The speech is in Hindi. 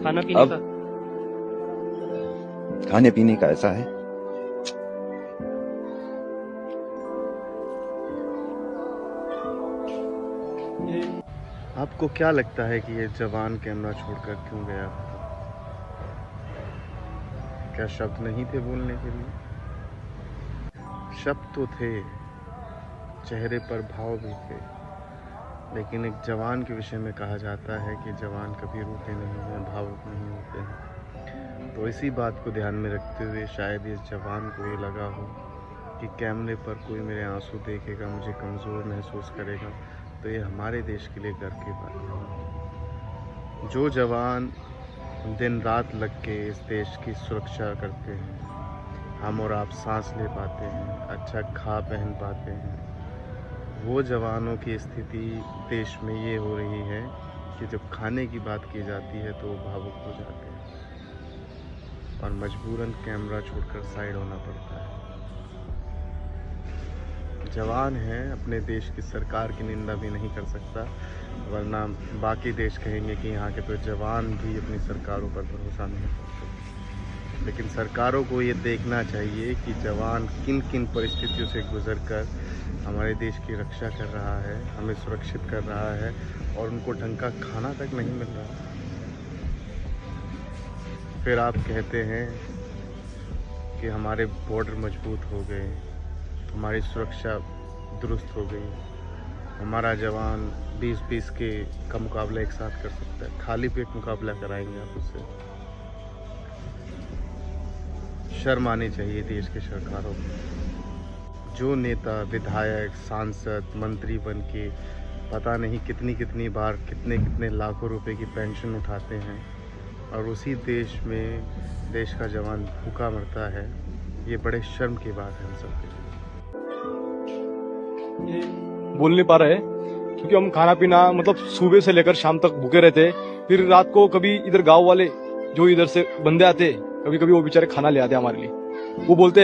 खाना पीने अब का। खाने पीने का ऐसा है। आपको क्या लगता है कि ये जवान कैमरा छोड़कर क्यों गया था? क्या शब्द नहीं थे बोलने के लिए? शब्द तो थे, चेहरे पर भाव भी थे, लेकिन एक जवान के विषय में कहा जाता है कि जवान कभी रूठे नहीं हैं, भावुक नहीं होते हैं। तो इसी बात को ध्यान में रखते हुए शायद इस जवान को ये लगा हो कि कैमरे पर कोई मेरे आंसू देखेगा, मुझे कमज़ोर महसूस करेगा, तो ये हमारे देश के लिए गर्व की बात नहीं। जो जवान दिन रात लग के इस देश की सुरक्षा करते हैं, हम और आप सांस ले पाते हैं, अच्छा खा पहन पाते हैं, वो जवानों की स्थिति देश में ये हो रही है कि जब खाने की बात की जाती है तो वो भावुक हो जाते हैं और मजबूरन कैमरा छोड़कर साइड होना पड़ता है। जवान है, अपने देश की सरकार की निंदा भी नहीं कर सकता, वरना बाकी देश कहेंगे कि यहाँ के तो जवान भी अपनी सरकारों पर भरोसा नहीं करते। लेकिन सरकारों को ये देखना चाहिए कि जवान किन किन परिस्थितियों से गुजरकर हमारे देश की रक्षा कर रहा है, हमें सुरक्षित कर रहा है और उनको ढंग का खाना तक नहीं मिल रहा। फिर आप कहते हैं कि हमारे बॉर्डर मजबूत हो गए, हमारी सुरक्षा दुरुस्त हो गई, हमारा जवान 20-20 के का मुकाबला एक साथ कर सकता है। खाली पेट मुकाबला कराएंगे आप उससे? शर्म आनी चाहिए देश के सरकारों को। जो नेता, विधायक, सांसद, मंत्री बन के पता नहीं कितनी कितनी बार कितने कितने लाखों रुपए की पेंशन उठाते हैं और उसी देश में देश का जवान भूखा मरता है, ये बड़े शर्म की बात है हम सब के लिए। बोल नहीं पा रहे क्योंकि हम खाना पीना मतलब सुबह से लेकर शाम तक भूखे रहते। फिर रात को कभी इधर गांव वाले जो इधर से बंदे आते, कभी कभी वो बेचारे खाना ले आते हमारे लिए। वो बोलते